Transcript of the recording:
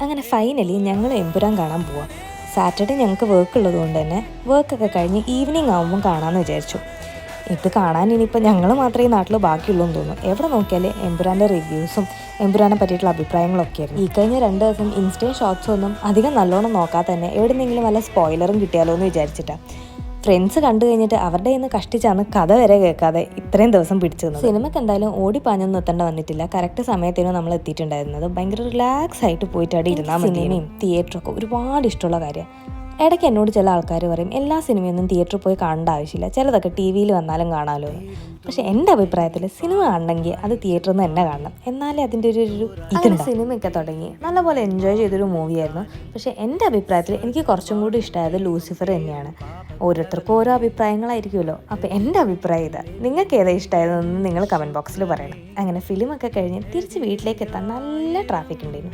അങ്ങനെ ഫൈനലി ഞങ്ങൾ എമ്പുരാൻ കാണാൻ പോവാം. സാറ്റർഡേ ഞങ്ങൾക്ക് വർക്ക് ഉള്ളതുകൊണ്ട് തന്നെ വർക്കൊക്കെ കഴിഞ്ഞ് ഈവനിങ് ആകുമ്പം കാണാമെന്ന് വിചാരിച്ചു. ഇത് കാണാൻ ഇനിയിപ്പോൾ ഞങ്ങൾ മാത്രമേ ഈ നാട്ടിൽ ബാക്കിയുള്ളൂ എന്ന് തോന്നുന്നു. എവിടെ നോക്കിയാൽ എമ്പുരാൻ്റെ റിവ്യൂസും എമ്പുരാനെ പറ്റിയിട്ടുള്ള അഭിപ്രായങ്ങളൊക്കെ ആയിരുന്നു. ഈ കഴിഞ്ഞ 2 ദിവസം ഇൻസ്റ്റയും ഷോർട്സും ഒന്നും അധികം നല്ലോണം നോക്കാതെ തന്നെ എവിടെന്നെങ്കിലും വല്ല സ്പോയിലറും കിട്ടിയാലോ എന്ന് വിചാരിച്ചിട്ടാണ്. ഫ്രണ്ട്സ് കണ്ടു കഴിഞ്ഞിട്ട് അവരുടെ കയ്യിൽ നിന്ന് കഷ്ടിച്ചാണ് കഥ വരെ കേൾക്കാതെ ഇത്രയും ദിവസം പിടിച്ചു തന്നത്. സിനിമയ്ക്ക് എന്തായാലും ഓടിപ്പാഞ്ഞൊന്നും എത്തേണ്ട വന്നിട്ടില്ല. കറക്റ്റ് സമയത്തേനും നമ്മൾ എത്തിയിട്ടുണ്ടായിരുന്നത്. ഭയങ്കര റിലാക്സ് ആയിട്ട് പോയിട്ട് അവിടെ ഇരുന്നാൽ മതി. സിനിമയും തിയേറ്ററൊക്കെ ഒരുപാട് ഇഷ്ടമുള്ള കാര്യമാണ്. ഇടയ്ക്ക് എന്നോട് ചില ആൾക്കാർ പറയും എല്ലാ സിനിമയൊന്നും തിയേറ്ററിൽ പോയി കാണേണ്ട ആവശ്യമില്ല, ചിലതൊക്കെ ടി വിയിൽ വന്നാലും കാണാമല്ലോ എന്ന്. പക്ഷെ എൻ്റെ അഭിപ്രായത്തിൽ സിനിമ കാണണമെങ്കിൽ അത് തിയേറ്ററിൽ നിന്ന് തന്നെ കാണണം, എന്നാലേ അതിൻ്റെ ഒരു ഇതുണ്ട്. സിനിമയൊക്കെ തുടങ്ങി നല്ലപോലെ എൻജോയ് ചെയ്തൊരു മൂവിയായിരുന്നു. പക്ഷേ എൻ്റെ അഭിപ്രായത്തിൽ എനിക്ക് കുറച്ചും കൂടി ഇഷ്ടമായത് ലൂസിഫർ തന്നെയാണ്. ഓരോരുത്തർക്കും ഓരോ അഭിപ്രായങ്ങളായിരിക്കുമല്ലോ. അപ്പോൾ എൻ്റെ അഭിപ്രായം ഇതാ. നിങ്ങൾക്ക് ഏതാ ഇഷ്ടമായതെന്ന് നിങ്ങൾ കമൻറ്റ് ബോക്സിൽ പറയണം. അങ്ങനെ ഫിലിമൊക്കെ കഴിഞ്ഞ് തിരിച്ച് വീട്ടിലേക്ക് എത്താൻ നല്ല ട്രാഫിക് ഉണ്ടായിരുന്നു.